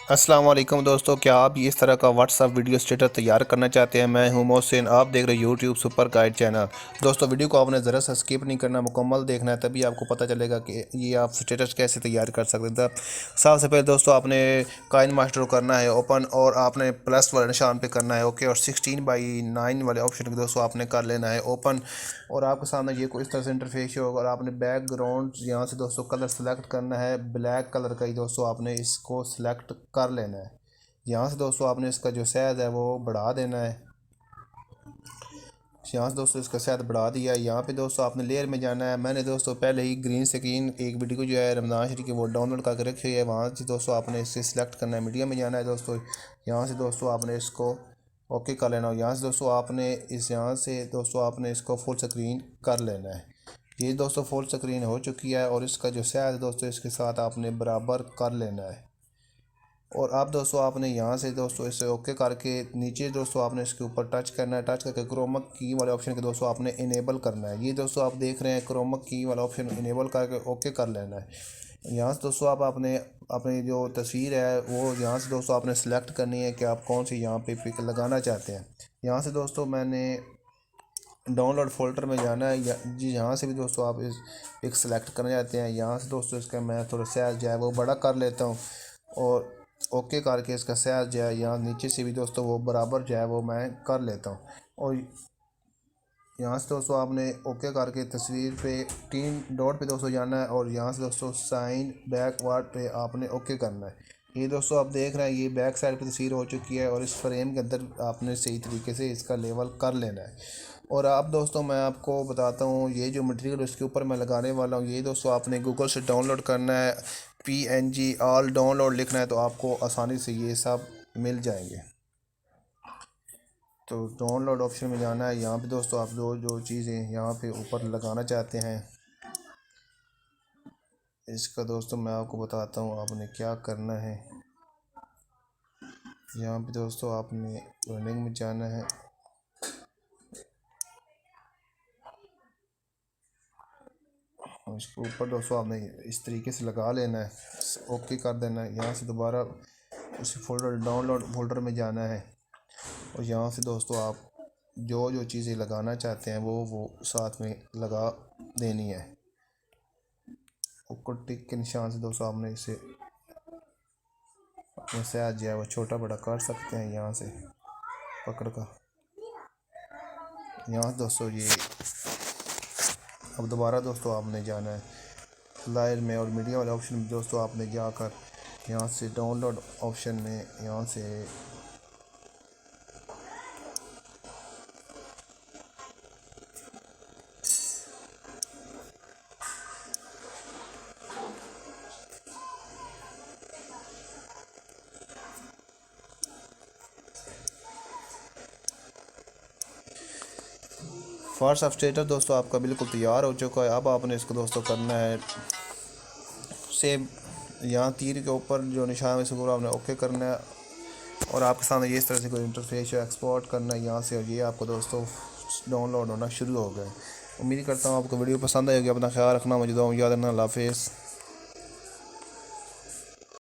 अस्सलाम वालेकुम दोस्तों, क्या आप इस तरह का व्हाट्सअप वीडियो स्टेटस तैयार करना चाहते हैं। मैं हूं मोहसिन, आप देख रहे हैं यूट्यूब सुपर गाइड चैनल। दोस्तों वीडियो को आपने ज़रा सा स्किप नहीं करना, मुकम्मल देखना है, तभी आपको पता चलेगा कि ये आप स्टेटस कैसे तैयार कर सकते हैं। सबसे पहले दोस्तों आपने काइन मास्टर को करना है ओपन, और आपने प्लस वाले निशान पे करना है ओके, और 16:9 वाले ऑप्शन को दोस्तों आपने कर लेना है ओपन। और आपके सामने ये कोई इस तरह से इंटरफेस होगा, और आपने बैकग्राउंड यहाँ से दोस्तों कलर सेलेक्ट करना है, ब्लैक कलर का ही दोस्तों आपने इसको सिलेक्ट कर लेना है। यहाँ से दोस्तों आपने इसका जो साइज़ है वो बढ़ा देना है। यहाँ से दोस्तों इसका साइज़ बढ़ा दिया। यहाँ पे दोस्तों आपने लेयर में जाना है। मैंने दोस्तों पहले ही ग्रीन स्क्रीन एक वीडियो जो है रमज़ान शरीफ की वो डाउनलोड करके रखी है, वहाँ से दोस्तों आपने इसे सिलेक्ट करना है, मीडिया में जाना है दोस्तों। यहाँ से दोस्तों आपने इसको ओके कर लेना, और यहाँ से दोस्तों आपने यहाँ से दोस्तों आपने इसको फुल स्क्रीन कर लेना है। ये दोस्तों फुल स्क्रीन हो चुकी है, और इसका जो साइज़ दोस्तों इसके साथ आपने बराबर कर लेना है। और अब दोस्तों आपने यहाँ से दोस्तों इसे ओके करके नीचे दोस्तों आपने इसके ऊपर टच करना है। टच करके क्रोमा की वाले ऑप्शन के दोस्तों आपने इनेबल करना है। ये दोस्तों आप देख रहे हैं, क्रोमा की वाला ऑप्शन इनेबल करके ओके कर लेना है। यहाँ से दोस्तों आप आपने अपनी जो तस्वीर है वो यहाँ से दोस्तों आपने सेलेक्ट करनी है कि आप कौन सी यहाँ पे पिक लगाना चाहते हैं। यहाँ से दोस्तों मैंने डाउनलोड फोल्डर में जाना है, जी यहाँ से भी दोस्तों आप इस पिक सेलेक्ट करना चाहते हैं। यहाँ से दोस्तों इसका मैं थोड़ा साइज जो है वो बड़ा कर लेता हूँ, और ओके करके इसका साइज जो है यहाँ नीचे से भी दोस्तों वो बराबर जो है वो मैं कर लेता हूँ। और यहाँ से दोस्तों आपने ओके करके तस्वीर पे 3 डॉट पे दोस्तों जाना है, और यहाँ से दोस्तों साइन बैकवर्ड पे आपने ओके करना है। ये दोस्तों आप देख रहे हैं, ये बैक साइड पे तस्वीर हो चुकी है, और इस फ्रेम के अंदर आपने सही तरीके से इसका लेवल कर लेना है। और अब दोस्तों मैं आपको बताता हूँ, ये जो मटेरियल इसके ऊपर मैं लगाने वाला हूँ, ये दोस्तों आपने गूगल से डाउनलोड करना है। PNG ऑल डाउनलोड लिखना है, तो आपको आसानी से ये सब मिल जाएंगे। तो डाउनलोड ऑप्शन में जाना है। यहाँ पे दोस्तों आप जो चीज़ें यहाँ पे ऊपर लगाना चाहते हैं, इसका दोस्तों मैं आपको बताता हूँ आपने क्या करना है। यहाँ पे दोस्तों आपने रनिंग में जाना है, और इसके ऊपर दोस्तों आपने इस तरीके से लगा लेना है, ओके कर देना है। यहाँ से दोबारा उसी फोल्डर डाउनलोड फोल्डर में जाना है, और यहाँ से दोस्तों आप जो चीज़ें लगाना चाहते हैं वो साथ में लगा देनी है। ऊपर टिक के निशान से दोस्तों आपने इसे अपने साइज जो है वो छोटा बड़ा कर सकते हैं, यहाँ से पकड़ कर। यहाँ से दोस्तों ये अब दोबारा दोस्तों आपने जाना है लायर में, और मीडिया वाले ऑप्शन में दोस्तों आपने जाकर यहाँ से डाउनलोड ऑप्शन में यहाँ से व्हाट्सअप स्टेटस दोस्तों आपका बिल्कुल तैयार हो चुका है। अब आपने इसको दोस्तों करना है सेम, यहाँ तीर के ऊपर जो निशान है इसको आपने ओके करना है, और आपके सामने ये इस तरह से कोई इंटरफेस एक्सपोर्ट करना है यहाँ से, और ये आपको दोस्तों डाउनलोड होना शुरू हो गया है। उम्मीद करता हूँ आपको वीडियो पसंद आएगी। अपना ख्याल रखना, मुझे दुआ में याद रखना। अल्लाह हाफिज़।